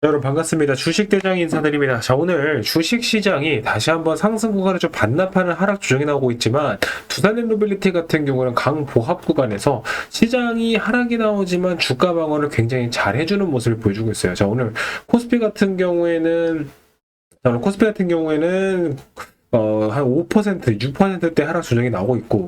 여러분 반갑습니다. 주식대장 인사드립니다. 자, 오늘 주식시장이 다시 한번 상승 구간을 좀 반납하는 하락 조정이 나오고 있지만 두산엔노빌리티 같은 경우는 강보합 구간에서 시장이 하락이 나오지만 주가 방어를 굉장히 잘 해주는 모습을 보여주고 있어요. 자, 오늘 코스피 같은 경우에는 한 5%, 6%대 하락 조정이 나오고 있고,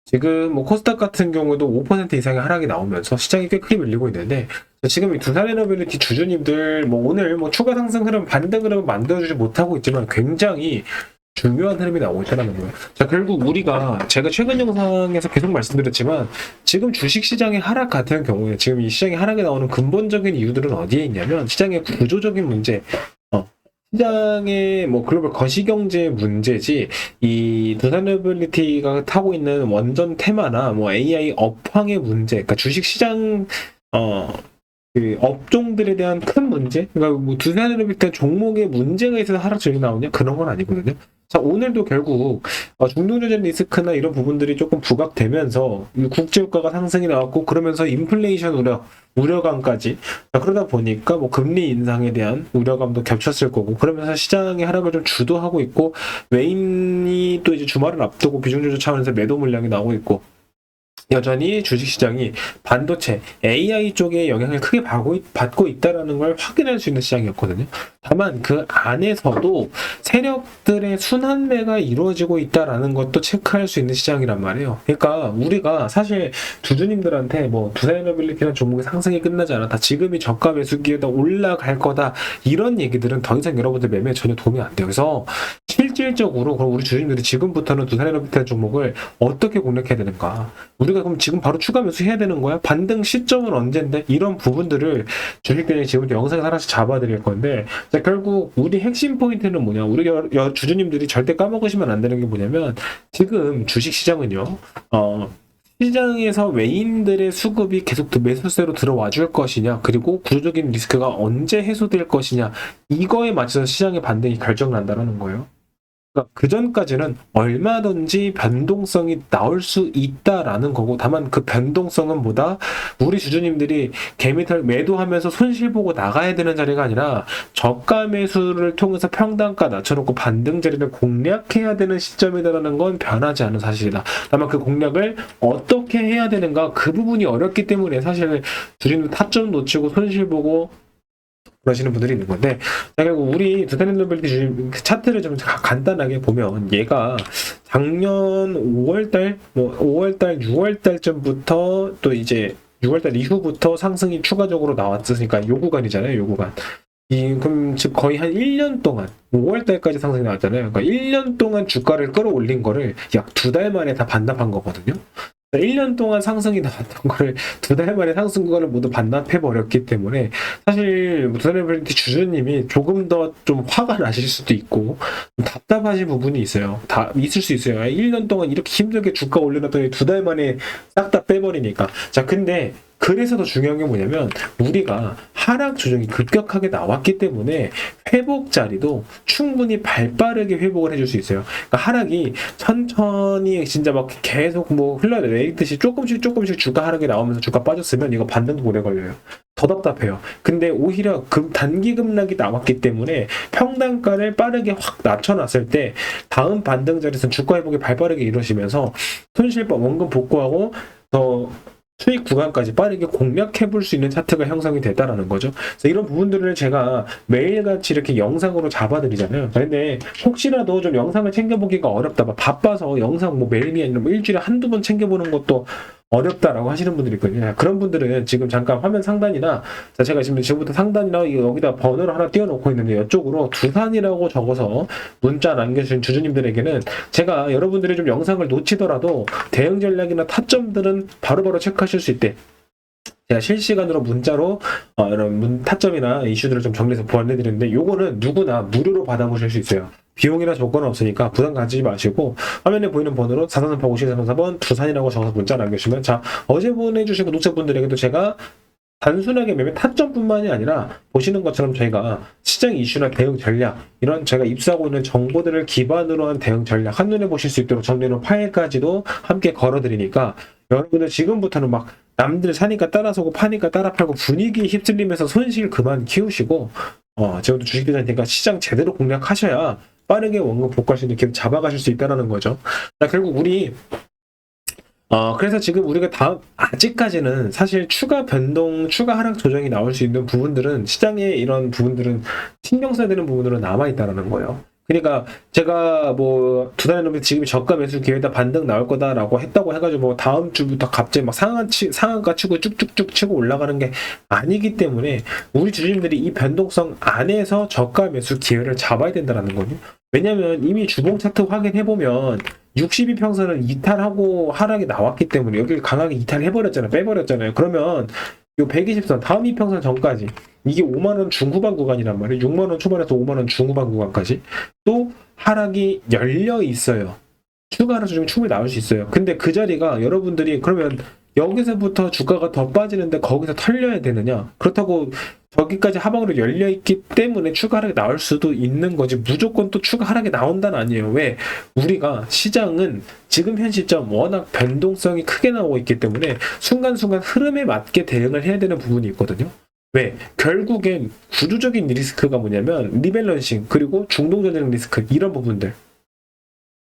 지금 뭐 코스닥 같은 경우도 5% 이상의 하락이 나오면서 시장이 꽤 크게 밀리고 있는데, 지금 이 두산에너빌리티 주주님들 뭐 오늘 뭐 추가 상승 흐름, 반등 흐름을 만들어주지 못하고 있지만 굉장히 중요한 흐름이 나오고 있다는 거예요. 자, 결국 우리가 제가 최근 영상에서 계속 말씀드렸지만 지금 주식시장의 하락 같은 경우에 지금 이 시장의 하락에 나오는 근본적인 이유들은 어디에 있냐면 시장의 구조적인 문제, 시장의 뭐 글로벌 거시경제 문제지, 이 두산에너빌리티가 타고 있는 원전 테마나 뭐 AI 업황의 문제, 그러니까 주식시장 그 업종들에 대한 큰 문제, 그러니까 뭐 두산에너빌리티 종목에 문제가 있어서 하락적이 나오냐, 그런 건 아니거든요. 자, 오늘도 결국 중동주전 리스크나 이런 부분들이 조금 부각되면서 국제유가가 상승이 나왔고, 그러면서 인플레이션 우려감까지, 자, 그러다 보니까 뭐 금리 인상에 대한 우려감도 겹쳤을 거고, 그러면서 시장의 하락을 좀 주도하고 있고, 외인이 또 이제 주말을 앞두고 비중 조절 차원에서 매도 물량이 나오고 있고, 여전히 주식시장이 반도체, AI 쪽에 영향을 크게 받고 있다는 걸 확인할 수 있는 시장이었거든요. 다만 그 안에서도 세력들의 순환매가 이루어지고 있다는 것도 체크할 수 있는 시장이란 말이에요. 그러니까 우리가 사실 주주님들한테 뭐 두산에너빌리티나 종목의 상승이 끝나지 않았다, 지금이 저가 매수 기회다, 올라갈 거다, 이런 얘기들은 더 이상 여러분들 매매에 전혀 도움이 안 돼요. 그래서 실질적으로 그럼 우리 주주님들이 지금부터는 두산에너빌리티 종목을 어떻게 공략해야 되는가, 우리가 그럼 지금 바로 추가 매수해야 되는 거야? 반등 시점은 언젠데? 이런 부분들을 주식대장이 지금부터 영상에 하나씩 잡아드릴 건데, 자, 결국 우리 핵심 포인트는 뭐냐, 우리 주주님들이 절대 까먹으시면 안 되는 게 뭐냐면, 지금 주식시장은요, 시장에서 외인들의 수급이 계속 매수세로 들어와 줄 것이냐, 그리고 구조적인 리스크가 언제 해소될 것이냐, 이거에 맞춰서 시장의 반등이 결정난다는 거예요. 그 전까지는 얼마든지 변동성이 나올 수 있다라는 거고, 다만 그 변동성은 뭐다? 우리 주주님들이 개미털 매도하면서 손실 보고 나가야 되는 자리가 아니라 저가 매수를 통해서 평단가 낮춰놓고 반등 자리를 공략해야 되는 시점이다라는 건 변하지 않은 사실이다. 다만 그 공략을 어떻게 해야 되는가, 그 부분이 어렵기 때문에 사실 주주님들 타점 놓치고 손실 보고 그러시는 분들이 있는 건데, 결국 우리 두산에너빌리티 차트를 좀 간단하게 보면, 얘가 작년 5월달, 6월달쯤부터 또 이제 6월달 이후부터 상승이 추가적으로 나왔으니까 요 구간이잖아요, 요 구간. 그럼 즉 거의 한 1년 동안 5월달까지 상승이 나왔잖아요. 그러니까 1년 동안 주가를 끌어올린 거를 약 2달 만에 다 반납한 거거든요. 1년 동안 상승이 나왔던 거를 2달 만에 상승 구간을 모두 반납해버렸기 때문에 사실 두산에너빌리티 주주님이 조금 더 좀 화가 나실 수도 있고 답답하신 부분이 있어요. 다 있을 수 있어요. 1년 동안 이렇게 힘들게 주가 올려놨더니 2달 만에 싹 다 빼버리니까. 자, 근데 그래서 더 중요한 게 뭐냐면, 우리가 하락 조정이 급격하게 나왔기 때문에 회복 자리도 충분히 발빠르게 회복을 해줄 수 있어요. 그러니까 하락이 천천히 진짜 막 계속 뭐 흘러내리듯이 조금씩 주가 하락이 나오면서 주가 빠졌으면 이거 반등도 오래 걸려요. 더 답답해요. 근데 오히려 단기 급락이 나왔기 때문에 평단가를 빠르게 확 낮춰놨을 때 다음 반등 자리에서 주가 회복이 발빠르게 이루어지면서 손실법 원금 복구하고 더 수익 구간까지 빠르게 공략해 볼 수 있는 차트가 형성이 됐다라는 거죠. 그래서 이런 부분들을 제가 매일같이 이렇게 영상으로 잡아드리잖아요. 근데 혹시라도 좀 영상을 챙겨보기가 어렵다, 바빠서 영상 뭐 매일이 아니라 뭐 일주일에 한두 번 챙겨보는 것도 어렵다라고 하시는 분들이 있거든요. 그런 분들은 지금 잠깐 화면 상단이나, 자, 제가 지금부터 상단이나 여기다 번호를 하나 띄워놓고 있는데, 이쪽으로 두산이라고 적어서 문자 남겨주신 주주님들에게는 제가 여러분들이 좀 영상을 놓치더라도 대응 전략이나 타점들은 바로바로 체크하실 수 있대. 제가 실시간으로 문자로 이런 타점이나 이슈들을 좀 정리해서 보완해드리는데, 요거는 누구나 무료로 받아보실 수 있어요. 비용이나 조건은 없으니까 부담 가지지 마시고, 화면에 보이는 번호로 433-5734번 두산이라고 적어서 문자 남겨주시면, 자, 어제 보내주신 구독자분들에게도 제가 단순하게 매매 타점뿐만이 아니라 보시는 것처럼 저희가 시장 이슈나 대응 전략, 이런 제가 입수하고 있는 정보들을 기반으로 한 대응 전략 한눈에 보실 수 있도록 정리해놓은 파일까지도 함께 걸어드리니까 여러분들 지금부터는 막 남들 사니까 따라서고 파니까 따라 팔고 분위기에 휩쓸리면서 손실 그만 키우시고 지금도 주식투자니까 시장 제대로 공략하셔야 빠르게 원금 복구할 수 있는 기회 잡아가실 수 있다는 거죠. 자, 결국 우리 그래서 지금 우리가 아직까지는 사실 추가 변동, 추가 하락 조정이 나올 수 있는 부분들은, 시장의 이런 부분들은 신경 써야 되는 부분으로 남아있다는 거예요. 그러니까 제가 뭐 두 달 넘게 지금 저가 매수 기회다 반등 나올 거다라고 했다고 해가지고 뭐 다음 주부터 갑자기 막 상한가 치고 쭉쭉쭉 치고 올라가는 게 아니기 때문에 우리 주주님들이 이 변동성 안에서 저가 매수 기회를 잡아야 된다는 거죠. 왜냐면 이미 주봉 차트 확인해보면 62평선을 이탈하고 하락이 나왔기 때문에 여기를 강하게 이탈해버렸잖아요. 빼버렸잖아요. 그러면 요 120선 다음 이평선 전까지 이게 5만원 중후반 구간이란 말이에요. 6만원 초반에서 5만원 중후반 구간까지 또 하락이 열려 있어요. 추가 하락 조정이 충분히 나올 수 있어요. 근데 그 자리가 여러분들이 그러면 여기서부터 주가가 더 빠지는데 거기서 털려야 되느냐? 그렇다고 저기까지 하방으로 열려 있기 때문에 추가 하락이 나올 수도 있는 거지, 무조건 또 추가 하락이 나온다는 아니에요. 왜? 우리가 시장은 지금 현 시점 워낙 변동성이 크게 나오고 있기 때문에 순간순간 흐름에 맞게 대응을 해야 되는 부분이 있거든요. 왜? 결국엔 구조적인 리스크가 뭐냐면 리밸런싱 그리고 중동전쟁 리스크, 이런 부분들.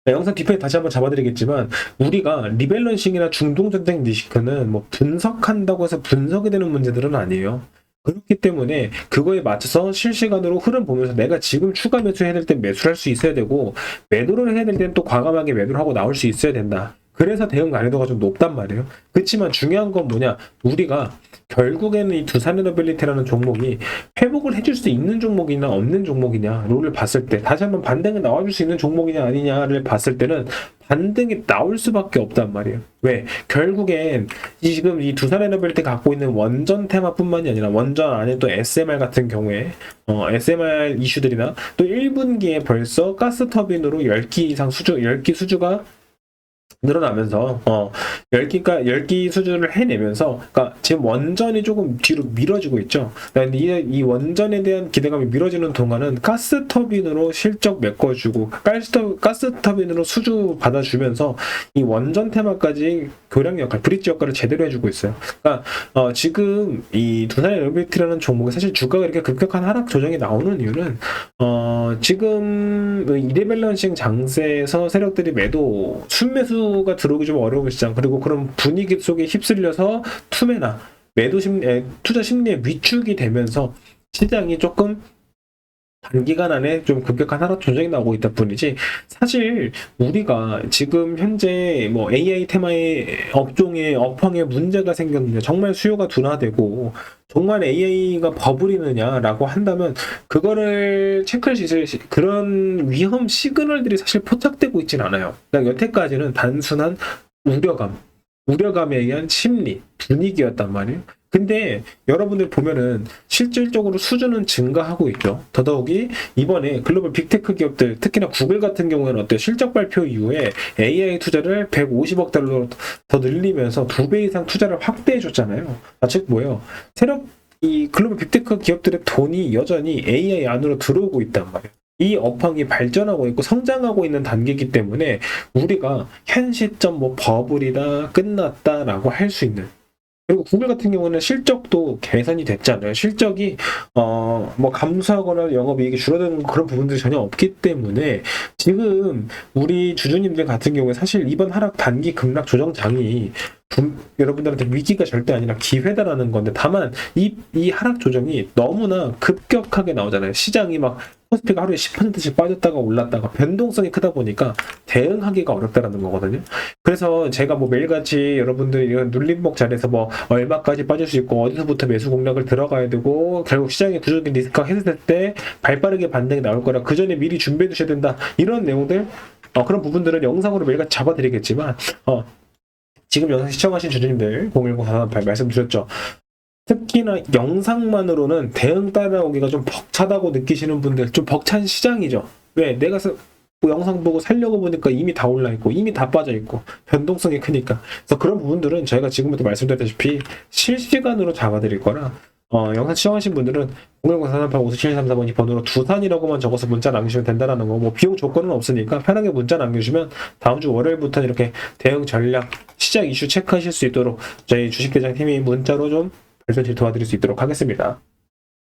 영상 뒷편에 다시 한번 잡아드리겠지만, 우리가 리밸런싱이나 중동전쟁 리스크는 뭐 분석한다고 해서 분석이 되는 문제들은 아니에요. 그렇기 때문에 그거에 맞춰서 실시간으로 흐름 보면서 내가 지금 추가 매수해야 될 땐 매수를 할 수 있어야 되고, 매도를 해야 될 땐 또 과감하게 매도를 하고 나올 수 있어야 된다. 그래서 대응 난이도가 좀 높단 말이에요. 그렇지만 중요한 건 뭐냐, 우리가 결국에는 이 두산에너빌리티라는 종목이 회복을 해줄 수 있는 종목이나 없는 종목이냐를 봤을 때, 다시 한번 반등이 나와줄 수 있는 종목이냐 아니냐를 봤을 때는 반등이 나올 수밖에 없단 말이에요. 왜? 결국엔 지금 이 두산에너빌리티 갖고 있는 원전 테마뿐만이 아니라 원전 안에 또 SMR 같은 경우에 SMR 이슈들이나 또 1분기에 벌써 가스터빈으로 10기 이상 10기 수주가 늘어나면서 10기 수준을 해내면서, 그러니까 지금 원전이 조금 뒤로 미뤄지고 있죠. 근데 이 원전에 대한 기대감이 미뤄지는 동안은 가스터빈으로 실적 메꿔주고 가스터빈으로 수주 받아주면서 이 원전 테마까지 교량 역할, 브릿지 역할을 제대로 해주고 있어요. 그러니까 지금 이 두산에너빌리티라는 종목이 사실 주가가 이렇게 급격한 하락 조정이 나오는 이유는 지금 이레밸런싱 장세에서 세력들이 매도 순매수가 들어오기 좀 어려운 시장, 그리고 그런 분위기 속에 휩쓸려서 투매나 매도 심리, 투자 심리에 위축이 되면서 시장이 조금 단기간 안에 좀 급격한 하락 조정이 나오고 있다 뿐이지, 사실 우리가 지금 현재 뭐 AI 테마의 업종의 업황에 문제가 생겼는데 정말 수요가 둔화되고 정말 AI가 버블이느냐라고 한다면 그거를 체크할 수 있을 그런 위험 시그널들이 사실 포착되고 있진 않아요. 그러니까 여태까지는 단순한 우려감에 의한 심리, 분위기였단 말이에요. 근데 여러분들 보면은 실질적으로 수주는 증가하고 있죠. 더더욱이 이번에 글로벌 빅테크 기업들, 특히나 구글 같은 경우에는 어때요? 실적 발표 이후에 AI 투자를 150억 달러로 더 늘리면서 2배 이상 투자를 확대해 줬잖아요. 즉 뭐예요? 이 글로벌 빅테크 기업들의 돈이 여전히 AI 안으로 들어오고 있단 말이에요. 이 업황이 발전하고 있고 성장하고 있는 단계이기 때문에 우리가 현 시점 뭐 버블이다, 끝났다라고 할 수 있는, 그리고 구글 같은 경우는 실적도 개선이 됐잖아요. 실적이 뭐 감소하거나 영업이익이 줄어드는 그런 부분들이 전혀 없기 때문에 지금 우리 주주님들 같은 경우에 사실 이번 하락 단기 급락 조정장이 여러분들한테 위기가 절대 아니라 기회다라는 건데, 다만 이 하락 조정이 너무나 급격하게 나오잖아요. 시장이 막 코스피가 하루에 10%씩 빠졌다가 올랐다가 변동성이 크다 보니까 대응하기가 어렵다라는 거거든요. 그래서 제가 뭐 매일같이 여러분들 이런 눌림목 자리에서 뭐 얼마까지 빠질 수 있고 어디서부터 매수 공략을 들어가야 되고 결국 시장의 구조적인 리스크가 해소될 때 발빠르게 반등이 나올 거라 그 전에 미리 준비해 두셔야 된다, 이런 내용들, 그런 부분들은 영상으로 매일같이 잡아드리겠지만 지금 영상 시청하신 주주님들 010-4488 말씀드렸죠. 특히나 영상만으로는 대응 따라오기가 좀 벅차다고 느끼시는 분들, 좀 벅찬 시장이죠. 왜? 내가 뭐 영상 보고 살려고 보니까 이미 다 올라있고 이미 다 빠져있고 변동성이 크니까. 그래서 그런 부분들은 저희가 지금부터 말씀드렸다시피 실시간으로 잡아드릴 거라 영상 시청하신 분들은 010-438-5734번 이 번호로 두산이라고만 적어서 문자 남기시면 된다는 거. 뭐 비용 조건은 없으니까 편하게 문자 남겨주시면 다음 주 월요일부터는 이렇게 대응 전략, 시장 이슈 체크하실 수 있도록 저희 주식대장팀이 문자로 좀 발표를 도와드릴 수 있도록 하겠습니다.